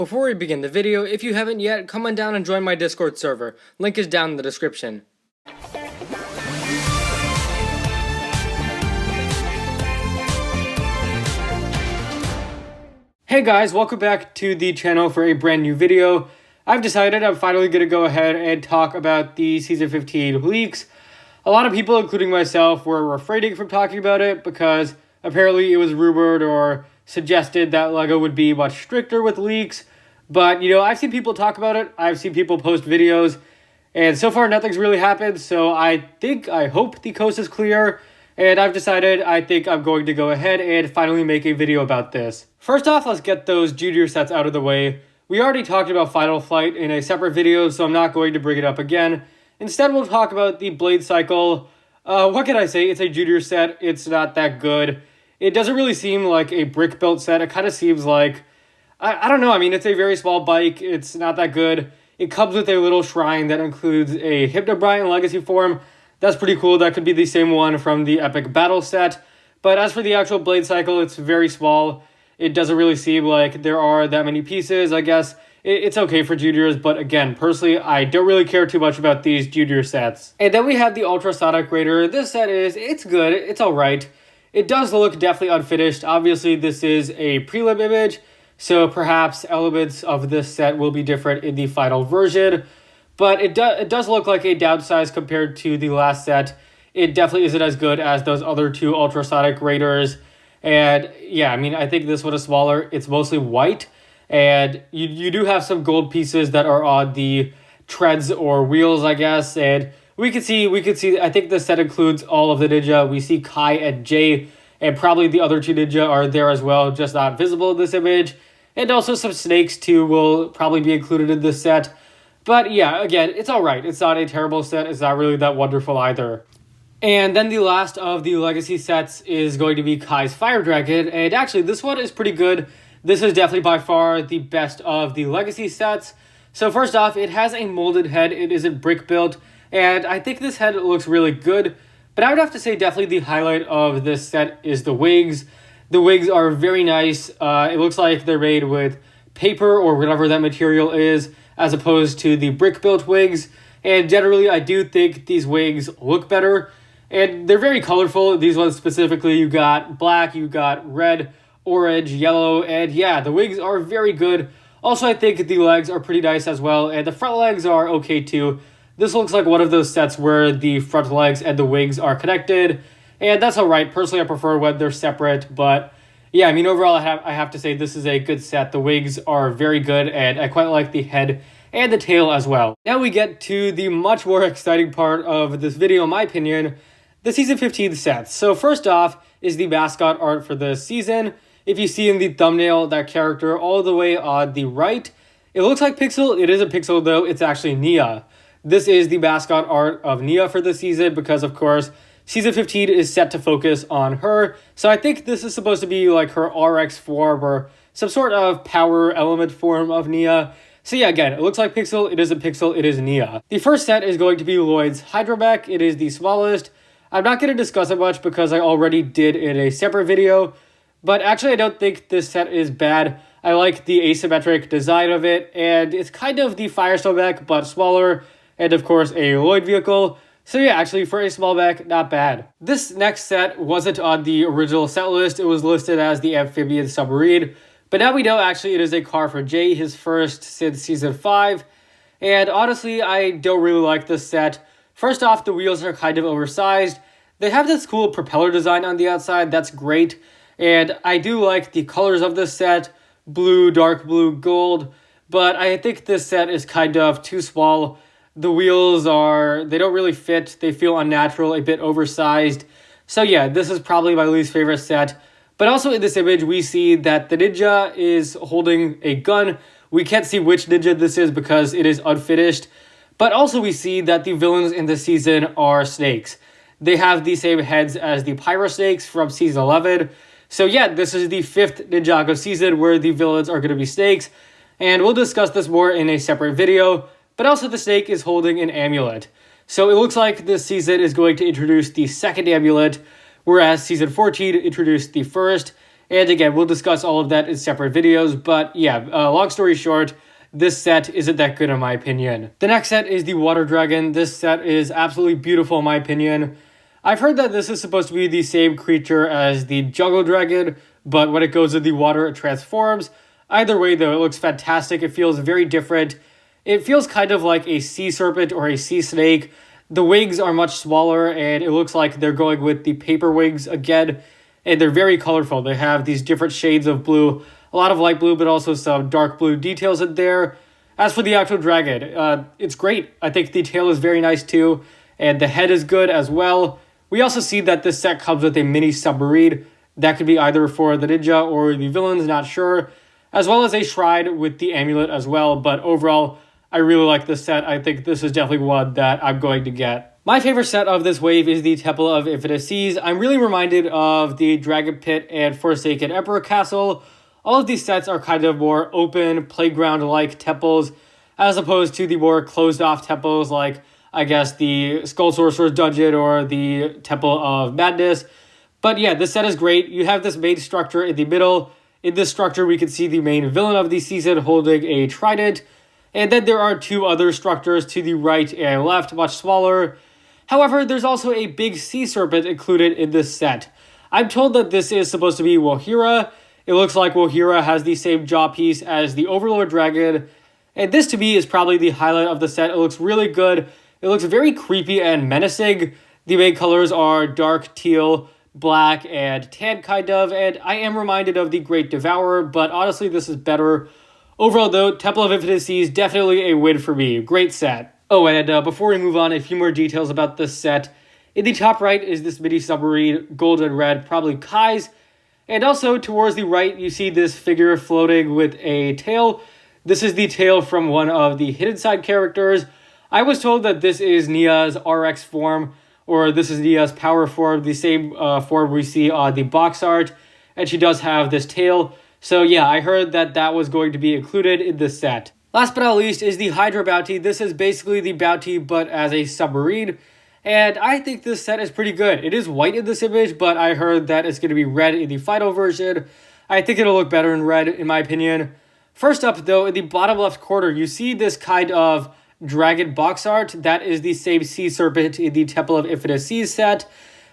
Before we begin the video, if you haven't yet, come on down and join my Discord server. Link is down in the description. Hey guys, welcome back to the channel for a brand new video. I've decided I'm finally going to go ahead and talk about the Season 15 leaks. A lot of people, including myself, were refraining from talking about it because apparently it was rumored or suggested that LEGO would be much stricter with leaks. But, I've seen people talk about it, I've seen people post videos, and so far nothing's really happened, so I hope the coast is clear, and I've decided I think I'm going to go ahead and finally make a video about this. First off, let's get those junior sets out of the way. We already talked about Final Flight in a separate video, so I'm not going to bring it up again. Instead, we'll talk about the Blade Cycle. What can I say? It's a junior set, it's not that good. It doesn't really seem like a brick-built set, it kind of seems like I don't know, it's a very small bike, it's not that good. It comes with a little shrine that includes a Hypnobrian Legacy form. That's pretty cool, that could be the same one from the Epic Battle set. But as for the actual Blade Cycle, it's very small. It doesn't really seem like there are that many pieces, I guess. It's okay for juniors, but again, personally, I don't really care too much about these junior sets. And then we have the Ultrasonic Raider. This set it's good, it's alright. It does look definitely unfinished. Obviously, this is a prelim image, so perhaps elements of this set will be different in the final version. But it does look like a downsize compared to the last set. It definitely isn't as good as those other two Ultrasonic Raiders. And yeah, I think this one is smaller. It's mostly white. And you do have some gold pieces that are on the treads or wheels, I guess. And we could see, I think this set includes all of the Ninja. We see Kai and Jay, and probably the other two Ninja are there as well, just not visible in this image. And also some snakes too will probably be included in this set. But yeah, again, it's alright. It's not a terrible set. It's not really that wonderful either. And then the last of the Legacy sets is going to be Kai's Fire Dragon. And actually, this one is pretty good. This is definitely by far the best of the Legacy sets. So first off, it has a molded head. It isn't brick built. And I think this head looks really good. But I would have to say definitely the highlight of this set is the wings. The wings are very nice. It looks like they're made with paper or whatever that material is, as opposed to the brick-built wings. And generally, I do think these wings look better. And they're very colorful. These ones specifically, you got black, you got red, orange, yellow, and yeah, the wings are very good. Also, I think the legs are pretty nice as well, and the front legs are okay too. This looks like one of those sets where the front legs and the wings are connected. And that's alright. Personally, I prefer when they're separate. But yeah, overall, I have to say this is a good set. The wings are very good, and I quite like the head and the tail as well. Now we get to the much more exciting part of this video, in my opinion, the Season 15 sets. So first off is the mascot art for the season. If you see in the thumbnail, that character all the way on the right, it looks like Pixel. It isn't Pixel, though. It's actually Nia. This is the mascot art of Nia for the season because, of course, Season 15 is set to focus on her, so I think this is supposed to be like her RX form or some sort of power element form of Nia. So yeah, again, it looks like Pixel, it isn't Pixel, it is Nia. The first set is going to be Lloyd's Hydromech. It is the smallest. I'm not going to discuss it much because I already did in a separate video, but actually I don't think this set is bad. I like the asymmetric design of it, and it's kind of the Firestone mech, but smaller, and of course a Lloyd vehicle. So yeah, actually for a small mech, not bad. This next set wasn't on the original set list. It was listed as the Amphibian Submarine. But now we know actually it is a car for Jay, his first since Season 5. And honestly, I don't really like this set. First off, the wheels are kind of oversized. They have this cool propeller design on the outside. That's great. And I do like the colors of this set. Blue, dark blue, gold. But I think this set is kind of too small. The wheels they don't really fit. They feel unnatural, a bit oversized. So yeah, this is probably my least favorite set. But also in this image, we see that the ninja is holding a gun. We can't see which ninja this is because it is unfinished. But also we see that the villains in this season are snakes. They have the same heads as the Pyro Snakes from Season 11. So yeah, this is the 5th Ninjago season where the villains are going to be snakes. And we'll discuss this more in a separate video. But also the snake is holding an amulet. So it looks like this season is going to introduce the second amulet, whereas Season 14 introduced the first. And again, we'll discuss all of that in separate videos, but yeah, long story short, this set isn't that good in my opinion. The next set is the Water Dragon. This set is absolutely beautiful in my opinion. I've heard that this is supposed to be the same creature as the Jungle Dragon, but when it goes in the water, it transforms. Either way, though, it looks fantastic. It feels very different. It feels kind of like a sea serpent or a sea snake. The wings are much smaller, and it looks like they're going with the paper wings again, and they're very colorful. They have these different shades of blue, a lot of light blue, but also some dark blue details in there. As for the actual dragon, it's great. I think the tail is very nice too, and the head is good as well. We also see that this set comes with a mini submarine. That could be either for the ninja or the villains, not sure. As well as a shrine with the amulet as well. But overall, I really like this set. I think this is definitely one that I'm going to get. My favorite set of this wave is the Temple of Infinite Seas. I'm really reminded of the Dragon Pit and Forsaken Emperor Castle. All of these sets are kind of more open, playground-like temples, as opposed to the more closed-off temples like, I guess, the Skull Sorcerer's Dungeon or the Temple of Madness. But yeah, this set is great. You have this main structure in the middle. In this structure, we can see the main villain of the season holding a trident. And then there are two other structures to the right and left, much smaller. However, there's also a big sea serpent included in this set. I'm told that this is supposed to be Wohira. It looks like Wohira has the same jaw piece as the Overlord Dragon. And this, to me, is probably the highlight of the set. It looks really good. It looks very creepy and menacing. The main colors are dark teal, black, and tan kind of, and I am reminded of the Great Devourer, but honestly, this is better. Overall, though, Temple of Infinite Seas, definitely a win for me. Great set. Oh, and before we move on, a few more details about this set. In the top right is this mini submarine, gold and red, probably Kai's. And also, towards the right, you see this figure floating with a tail. This is the tail from one of the Hidden Side characters. I was told that this is Nia's RX form, or this is Nia's power form, the same form we see on the box art, and she does have this tail. So yeah, I heard that that was going to be included in this set. Last but not least is the Hydra bounty. This is basically the bounty, but as a submarine, and I think this set is pretty good. It is white in this image, but I heard that it's going to be red in the final version. I think it'll look better in red, in my opinion. First up, though, in the bottom left corner, you see this kind of dragon box art. That is the same sea serpent in the Temple of Infinite Seas set.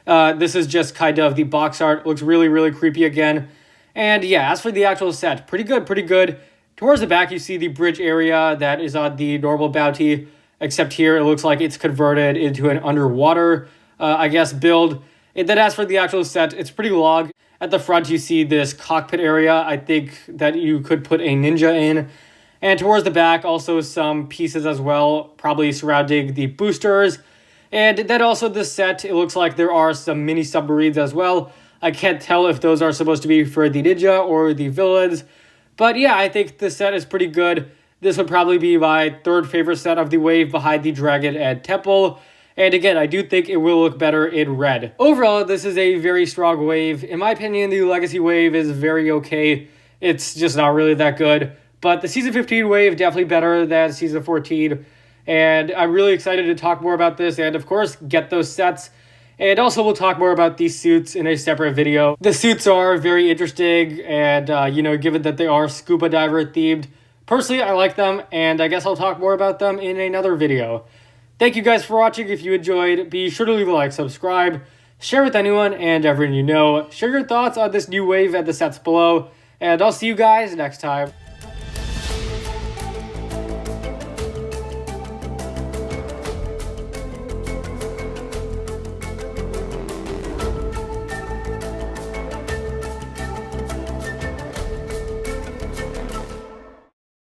This is just kind of the box art. Looks really, really creepy again. And yeah, as for the actual set, pretty good, pretty good. Towards the back, you see the bridge area that is on the normal bounty, except here it looks like it's converted into an underwater, I guess, build. And then as for the actual set, it's pretty long. At the front, you see this cockpit area. I think that you could put a ninja in. And towards the back, also some pieces as well, probably surrounding the boosters. And then also this set, it looks like there are some mini submarines as well. I can't tell if those are supposed to be for the ninja or the villains. But yeah, I think this set is pretty good. This would probably be my third favorite set of the wave behind the Dragon and Temple. And again, I do think it will look better in red. Overall, this is a very strong wave. In my opinion, the Legacy wave is very okay. It's just not really that good. But the Season 15 wave, definitely better than Season 14. And I'm really excited to talk more about this and, of course, get those sets. And also, we'll talk more about these suits in a separate video. The suits are very interesting and, given that they are scuba diver themed, personally, I like them. And I guess I'll talk more about them in another video. Thank you guys for watching. If you enjoyed, be sure to leave a like, subscribe, share with anyone and everyone you know. Share your thoughts on this new wave and the sets below. And I'll see you guys next time.